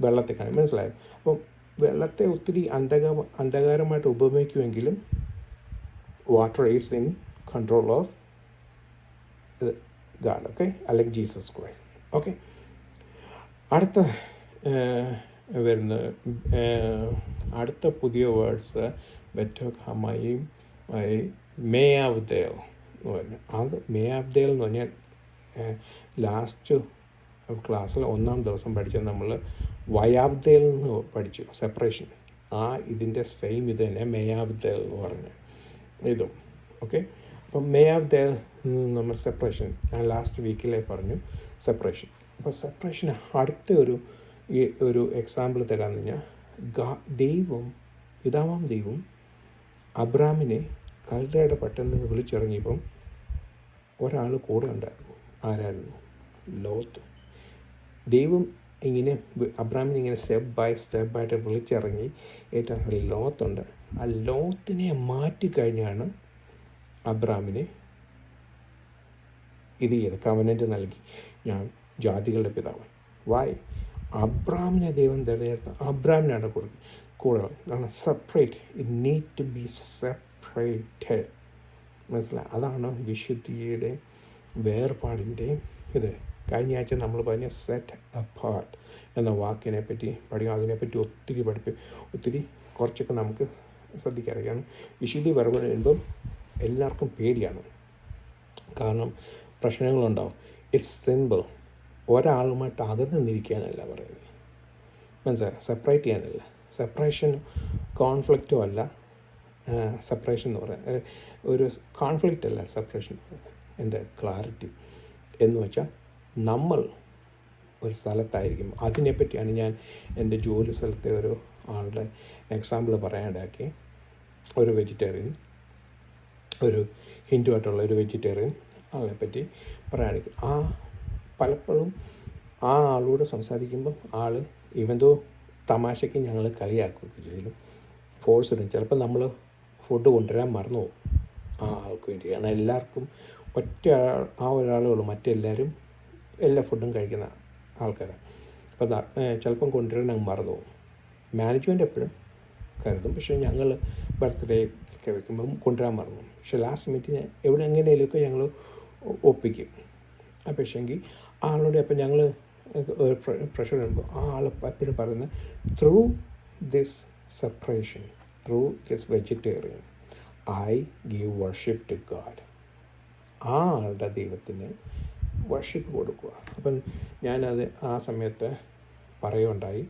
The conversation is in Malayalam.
വെള്ളത്തെ കാണും. മനസ്സിലായോ? അപ്പം വെള്ളത്തെ ഒത്തിരി അന്ധകാരമായിട്ട് ഉപയോഗിക്കുമെങ്കിലും water is in control of God. Okay, അല്ലെങ്കിൽ ജീസസ് ക്രൈസ്റ്റ്. ഓക്കെ, അടുത്ത അടുത്ത പുതിയ വേർഡ്സ് ബെറ്റോക് ഹമയും മേയാവ്ദേൽ എന്ന് പറഞ്ഞു. അത് മേയാവ്ദേൽ എന്ന് പറഞ്ഞാൽ ലാസ്റ്റ് ക്ലാസ്സിൽ 1-ാം ദിവസം പഠിച്ചത് നമ്മൾ വയാവ്ദേൽ എന്ന് പഠിച്ചു, സെപ്പറേഷൻ. ഇതിൻ്റെ സെയിം ഇത് തന്നെ മേയാവ്ദേൽ എന്ന് പറഞ്ഞു ഇതും. ഓക്കെ, അപ്പം മേയാവ്ദേൽ നമ്മൾ സെപ്പറേഷൻ ഞാൻ ലാസ്റ്റ് വീക്കിലേ പറഞ്ഞു സെപ്പറേഷൻ. അപ്പോൾ സെപ്പറേഷൻ അടുത്ത ഒരു എക്സാമ്പിൾ തരാമെന്ന് പറഞ്ഞാൽ പിതാവാം ദൈവം അബ്രാമിനെ കൽദയുടെ പട്ടണത്തിൽ നിന്ന് വിളിച്ചിറങ്ങിയപ്പം ഒരാൾ കൂടെ ഉണ്ടായിരുന്നു. ആരായിരുന്നു? ലോത്ത്. ദൈവം അബ്രാമിനെ ഇങ്ങനെ സ്റ്റെപ്പ് ബൈ സ്റ്റെപ്പായിട്ട് വിളിച്ചിറങ്ങി. ഏറ്റവും ലോത്തുണ്ട്. ആ ലോത്തിനെ മാറ്റിക്കഴിഞ്ഞാണ് അബ്രാമിനെ ഇത് ചെയ്ത് കവനൻ്റ് നൽകി, ഞാൻ ജാതികളുടെ പിതാവ്. വായ് അബ്രാമിനെ ദൈവം തിരഞ്ഞെടുത്ത അബ്രാമിനാണ് കൂടെ. കാരണം separate, it need to be separated. മനസ്സിലായി? അതാണ് വിശുദ്ധിയുടെ വേർപാടിൻ്റെയും ഇത്. കഴിഞ്ഞ ആഴ്ച നമ്മൾ പറഞ്ഞ സെറ്റ് അപ്പാർട്ട് എന്ന വാക്കിനെ പറ്റി പഠിക്കും. അതിനെപ്പറ്റി ഒത്തിരി കുറച്ചൊക്കെ നമുക്ക് ശ്രദ്ധിക്കാം. വിശുദ്ധി വരുമ്പം എല്ലാവർക്കും പേടിയാണ്, കാരണം പ്രശ്നങ്ങളുണ്ടാവും. It's simple. ഒരാളുമായിട്ട് അകന്ന് നിന്നിരിക്കാനല്ല പറയുന്നത്, മനസ്സിലായി? സെപ്പറേറ്റ് ചെയ്യാനല്ല. സെപ്പറേഷൻ കോൺഫ്ലിക്റ്റും അല്ല. സെപ്പറേഷൻ എന്ന് പറയുന്നത് ഒരു കോൺഫ്ലിക്റ്റ് അല്ല. സെപ്പറേഷൻ എന്ന് പറയുന്നത് എന്താ? ക്ലാരിറ്റി എന്ന് വെച്ചാൽ നമ്മൾ ഒരു സ്ഥലത്തായിരിക്കും. അതിനെപ്പറ്റിയാണ് ഞാൻ എൻ്റെ ജോലി സ്ഥലത്തെ ഒരു ആളുടെ എക്സാമ്പിൾ പറയാനിടയാക്കി. ഒരു വെജിറ്റേറിയൻ, ഒരു ഹിന്ദു ആയിട്ടുള്ള ഒരു വെജിറ്റേറിയൻ ആളെ പറ്റി പറയാനിരിക്കും. പലപ്പോഴും ആ ആളോട് സംസാരിക്കുമ്പം ഇവന്തോ തമാശയ്ക്ക് ഞങ്ങൾ കളിയാക്കുകയൊക്കെ ചെയ്യും, ഫോഴ്സ് ഇടും. ചിലപ്പോൾ നമ്മൾ ഫുഡ് കൊണ്ടുവരാൻ മറന്നു പോകും ആ ആൾക്ക് വേണ്ടി. കാരണം എല്ലാവർക്കും ഒരാളുള്ളൂ, മറ്റെല്ലാവരും എല്ലാ ഫുഡും കഴിക്കുന്ന ആൾക്കാരാണ്. അപ്പോൾ ചിലപ്പം കൊണ്ടുവരാൻ അങ്ങ് മറന്നു പോകും. മാനേജ്മെൻറ്റ് എപ്പോഴും കരുതും, പക്ഷേ ഞങ്ങൾ ബർത്ത്ഡേ ഒക്കെ വയ്ക്കുമ്പം കൊണ്ടുവരാൻ മറന്നു. പക്ഷേ ലാസ്റ്റ് മിനിറ്റ് എങ്ങനെയൊക്കെ ഞങ്ങൾ ഒപ്പിക്കും. പക്ഷേങ്കിൽ ആളോട് അപ്പം ഞങ്ങൾ പ്രഷർ വരുമ്പോൾ ആൾ എപ്പോഴും പറയുന്നത് through this separation, through this vegetarian I give worship to God. ആ ആളുടെ ദൈവത്തിന് വർഷിപ്പ് കൊടുക്കുക. അപ്പം ഞാനത് ആ സമയത്ത് പറയുകയുണ്ടായി.